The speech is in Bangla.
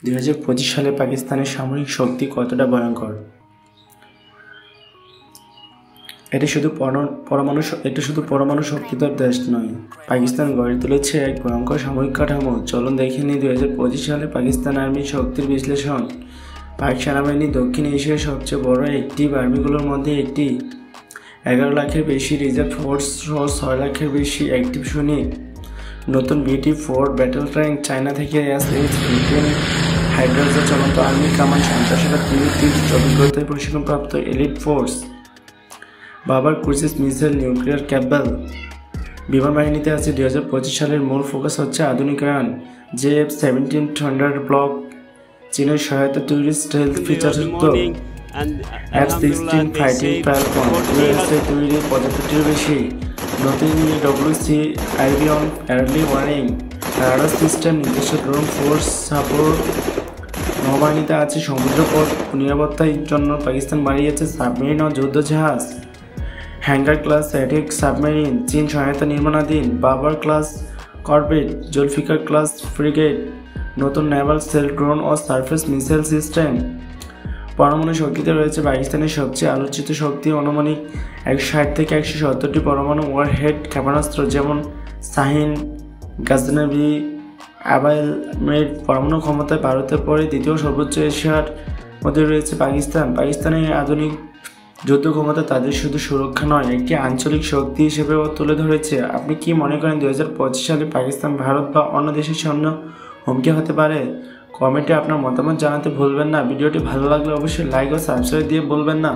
2025 সালে পাকিস্তানের সামরিক শক্তি কতটা ভয়ঙ্কর? এটি শুধু পরমাণু শক্তিধর দেশ নয়, পাকিস্তান গড়ে তুলেছে এক ভয়ঙ্কর সামরিক কাঠামো। চলুন দেখে নিই 2025 সালে পাকিস্তান আর্মির শক্তির বিশ্লেষণ। পাক সেনাবাহিনী দক্ষিণ এশিয়ার সবচেয়ে বড় অ্যাক্টিভ আর্মিগুলোর মধ্যে একটি। 11 লাখের বেশি রিজার্ভ ফোর্স সহ 6 লাখের বেশি অ্যাক্টিভ সৈনিক। নতুন BT-4 ব্যাটল ট্যাঙ্ক, চায়না থেকে S-8 হাইড্রোজেন চলন্ত আর্মি কামান, সন্ত্রাসীরা তীর অভিজ্ঞতায় প্রশিক্ষণপ্রাপ্ত এলিট ফোর্স, বাবার ক্রুইজ মিসাইল, নিউক্লিয়ার ক্যাপেবল। বিমান বাহিনীতে আছে 2025 সালের মূল ফোকাস হচ্ছে আধুনিকায়ন। JF-17 থান্ডার ব্লক, চীনের সহায়তা তৈরি স্টেলথ ফিচারযুক্ত F-16 ফাইটিং ফ্যালকন, USA তৈরি 75টির বেশি। নতুন WC আইবিয়ন আর্লি ওয়ার্নিং রাডার সিস্টেম, নিজস্ব ড্রোন ফোর্স সাপোর্ট। নৌবাহিনীতে আছে সমুদ্রপথ নিরাপত্তার জন্য পাকিস্তান বাড়িয়েছে সাবমেরিন ও যুদ্ধজাহাজ। হ্যাঙ্গার ক্লাস অ্যাটাক সাবমেরিন, চীন সহায়তা নির্মাণাধীন। Babur class corvette, Zulfiquar class frigate. নতুন নেভাল সেল ড্রোন ও সারফেস মিসাইল সিস্টেম। পরমাণু শক্তিতে রয়েছে পাকিস্তানের সবচেয়ে আলোচিত শক্তি, আনুমানিক 160 থেকে 170টি পরমাণু ওয়ারহেড ক্ষেপণাস্ত্র, যেমন শাহিন, গাজনভি, আবাইল মেড। পরমাণু ক্ষমতায় ভারতের পরে দ্বিতীয় সর্বোচ্চ এশিয়ার মধ্যে রয়েছে পাকিস্তান। পাকিস্তানের আধুনিক যুদ্ধ ক্ষমতা তাদের শুধু সুরক্ষা নয়, একটি আঞ্চলিক শক্তি হিসেবেও তুলে ধরেছে। আপনি কি মনে করেন 2025 সালে পাকিস্তান ভারত বা অন্য দেশের সামনে হুমকি হতে পারে? কমেন্টে আপনার মতামত জানাতে ভুলবেন না। ভিডিওটি ভালো লাগলে অবশ্যই লাইক ও সাবস্ক্রাইব দিয়ে বলবেন না।